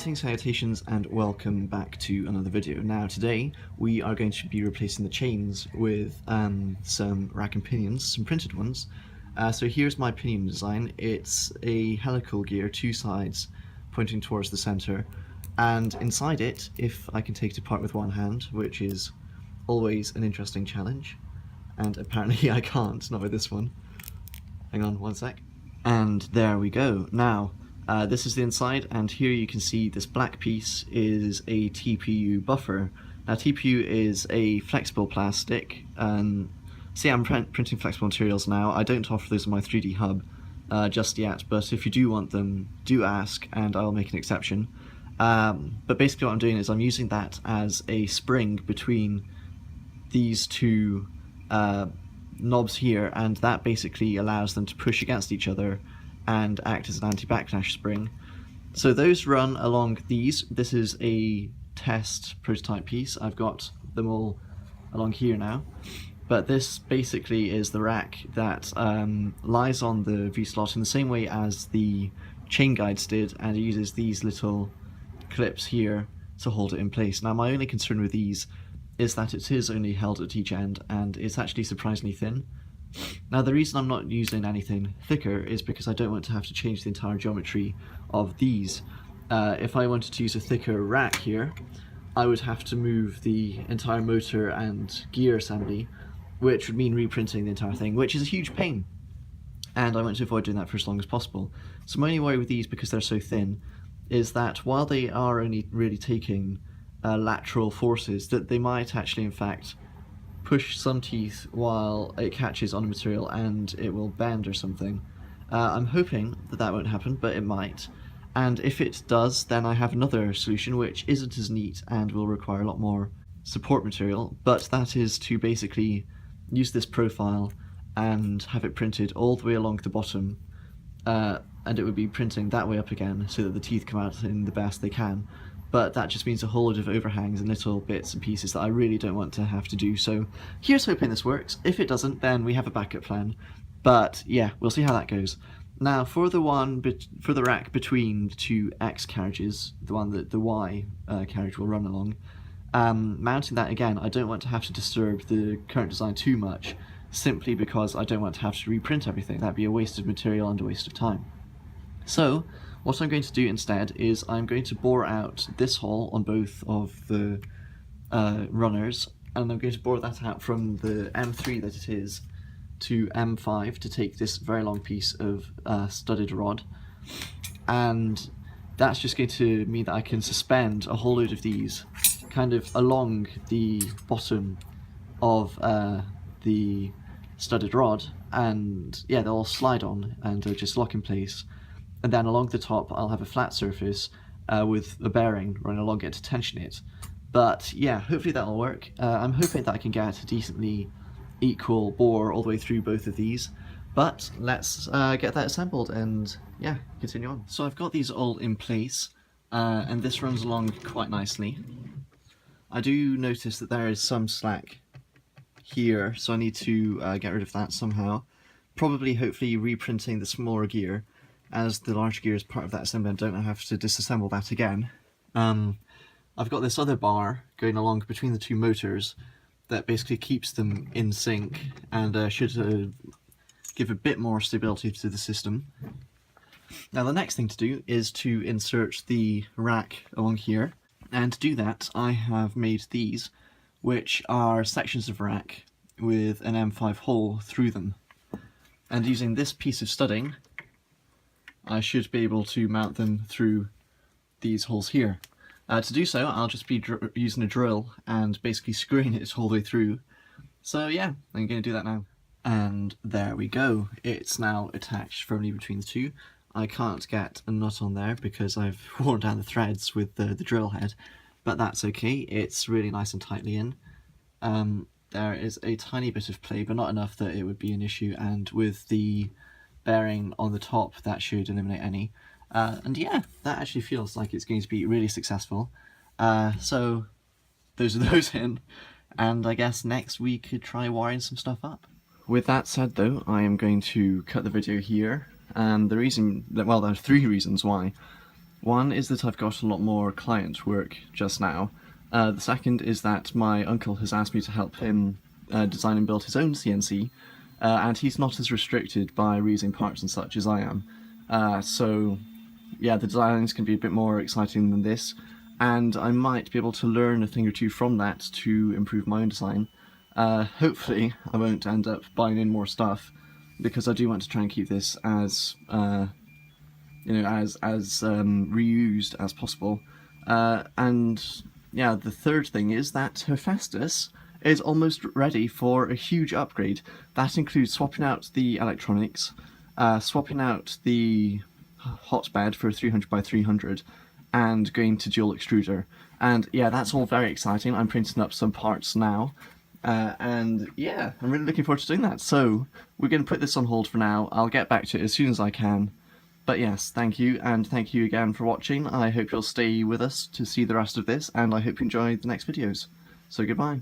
Greetings, salutations, and welcome back to another video. Now today we are going to be replacing the chains with some rack and pinions, some printed ones. So here's my pinion design. It's a helical gear, two sides pointing towards the center, and inside it, if I can take it apart with one hand, which is always an interesting challenge, and apparently I can't, not with this one. Hang on one sec. And there we go. Now, this is the inside, and here you can see this black piece is a TPU buffer. Now TPU is a flexible plastic. See, I'm printing flexible materials now. I don't offer those on my 3D hub just yet, but if you do want them, do ask and I'll make an exception. But basically what I'm doing is I'm using that as a spring between these two knobs here, and that basically allows them to push against each other and act as an anti-backlash spring. So those run along these. This is a test prototype piece. I've got them all along here now. But this basically is the rack that lies on the V-slot in the same way as the chain guides did, and it uses these little clips here to hold it in place. Now my only concern with these is that it is only held at each end, and it's actually surprisingly thin. Now the reason I'm not using anything thicker is because I don't want to have to change the entire geometry of these. If I wanted to use a thicker rack here, I would have to move the entire motor and gear assembly, which would mean reprinting the entire thing, which is a huge pain. And I want to avoid doing that for as long as possible. So my only worry with these, because they're so thin, is that while they are only really taking lateral forces, that they might actually in fact push some teeth while it catches on a material and it will bend or something. I'm hoping that that won't happen, but it might. And if it does, then I have another solution which isn't as neat and will require a lot more support material, but that is to basically use this profile and have it printed all the way along the bottom, and it would be printing that way up again so that the teeth come out in the best they can. But that just means a whole lot of overhangs and little bits and pieces that I really don't want to have to do. So here's hoping this works. If it doesn't, then we have a backup plan. But yeah, we'll see how that goes. Now for the rack between the two X carriages, the one that the Y carriage will run along, mounting that again, I don't want to have to disturb the current design too much, simply because I don't want to have to reprint everything. That'd be a waste of material and a waste of time. So what I'm going to do instead is I'm going to bore out this hole on both of the runners, and I'm going to bore that out from the M3 that it is to M5 to take this very long piece of studded rod, and that's just going to mean that I can suspend a whole load of these kind of along the bottom of the studded rod, and yeah, they'll all slide on and just lock in place. And then along the top I'll have a flat surface with a bearing running along it to tension it. But yeah, hopefully that'll work. I'm hoping that I can get a decently equal bore all the way through both of these. But let's get that assembled and yeah, continue on. So I've got these all in place, and this runs along quite nicely. I do notice that there is some slack here, so I need to get rid of that somehow. Probably, hopefully, reprinting the smaller gear, as the large gear is part of that assembly and don't have to disassemble that again. I've got this other bar going along between the two motors that basically keeps them in sync and should give a bit more stability to the system. Now the next thing to do is to insert the rack along here, and to do that I have made these, which are sections of rack with an M5 hole through them. And using this piece of studding, I should be able to mount them through these holes here. To do so, I'll just be using a drill and basically screwing it all the way through. So yeah, I'm going to do that now. And there we go. It's now attached firmly between the two. I can't get a nut on there because I've worn down the threads with the drill head, but that's okay. It's really nice and tightly in. There is a tiny bit of play, but not enough that it would be an issue, and with the bearing on the top that should eliminate any. And yeah, that actually feels like it's going to be really successful. So those are those in, and I guess next we could try wiring some stuff up. With that said though, I am going to cut the video here, and the reason that, well, there are three reasons why. One is that I've got a lot more client work just now. The second is that my uncle has asked me to help him design and build his own CNC, and he's not as restricted by reusing parts and such as I am. So yeah, the designs can be a bit more exciting than this, and I might be able to learn a thing or two from that to improve my own design. Hopefully I won't end up buying in more stuff, because I do want to try and keep this as reused as possible. And yeah, the third thing is that Hephaestus is almost ready for a huge upgrade. That includes swapping out the electronics, swapping out the hotbed for 300 by 300, and going to dual extruder. And yeah, that's all very exciting. I'm printing up some parts now. And yeah, I'm really looking forward to doing that. So we're going to put this on hold for now. I'll get back to it as soon as I can. But yes, thank you, and thank you again for watching. I hope you'll stay with us to see the rest of this, and I hope you enjoy the next videos. So goodbye.